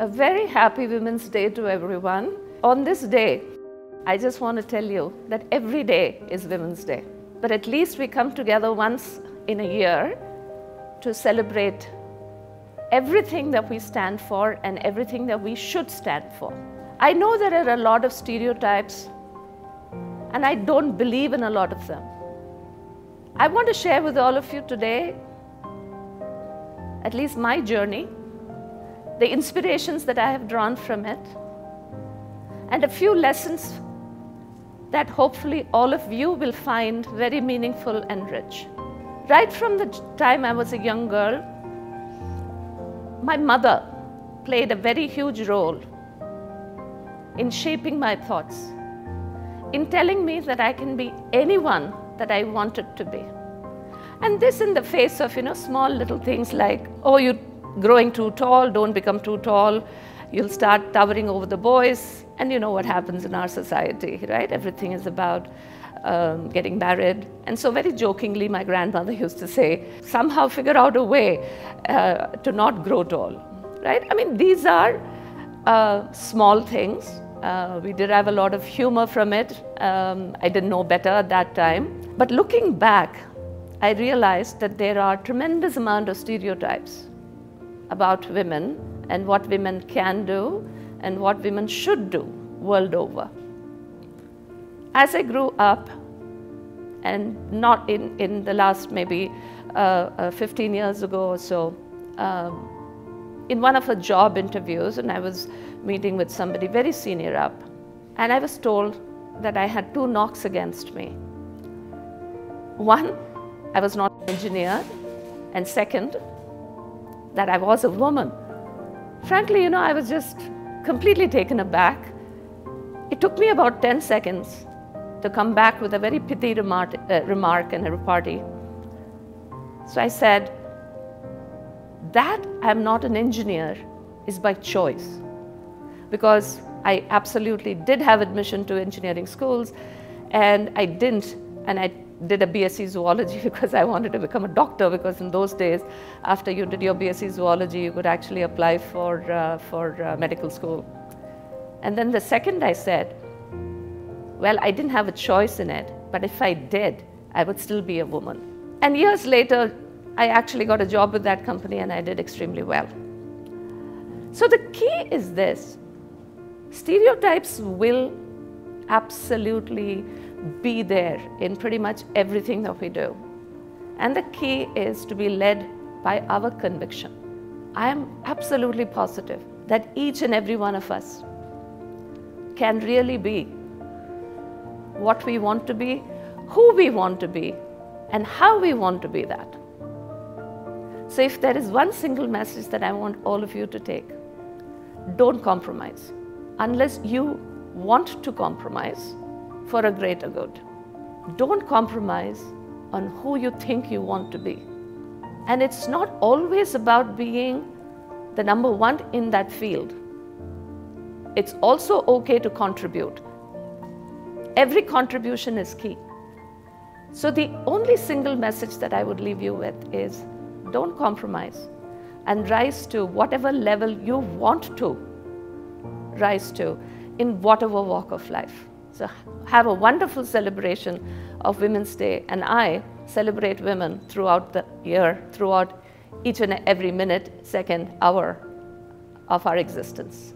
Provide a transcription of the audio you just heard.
A very happy Women's Day to everyone. On this day, I just want to tell you that every day is Women's Day. But at least we come together once in a year to celebrate everything that we stand for and everything that we should stand for. I know there are a lot of stereotypes, and I don't believe in a lot of them. I want to share with all of you today, at least my journey, the inspirations that I have drawn from it, and a few lessons that hopefully all of you will find very meaningful and rich. Right from the time I was a young girl, my mother played a very huge role in shaping my thoughts, in telling me that I can be anyone that I wanted to be. And this in the face of, small little things like, oh, you're growing too tall, don't become too tall, you'll start towering over the boys. And you know what happens in our society, right? Everything is about getting married. And so very jokingly, my grandmother used to say, somehow figure out a way to not grow tall, right? I mean, these are small things. We did have a lot of humor from it. I didn't know better at that time. But looking back, I realized that there are tremendous amount of stereotypes about women and what women can do and what women should do world over. As I grew up, and not in the last maybe 15 years ago or so, in one of her job interviews, and I was meeting with somebody very senior up, and I was told that I had two knocks against me. One, I was not an engineer, and second, that I was a woman. Frankly, I was just completely taken aback. It took me about 10 seconds to come back with a very pithy remark and a repartee. So I said, that I'm not an engineer is by choice, because I absolutely did have admission to engineering schools, and I did a BSc zoology because I wanted to become a doctor, because in those days, after you did your BSc zoology, you could actually apply for medical school. And then the second I said, well, I didn't have a choice in it, but if I did, I would still be a woman. And years later, I actually got a job with that company and I did extremely well. So the key is this: stereotypes will absolutely be there in pretty much everything that we do. And the key is to be led by our conviction. I am absolutely positive that each and every one of us can really be what we want to be, who we want to be, and how we want to be that. So if there is one single message that I want all of you to take, don't compromise unless you want to compromise for a greater good. Don't compromise on who you think you want to be. And it's not always about being the number one in that field. It's also okay to contribute. Every contribution is key. So the only single message that I would leave you with is, don't compromise and rise to whatever level you want to rise to in whatever walk of life. So have a wonderful celebration of Women's Day, and I celebrate women throughout the year, throughout each and every minute, second, hour of our existence.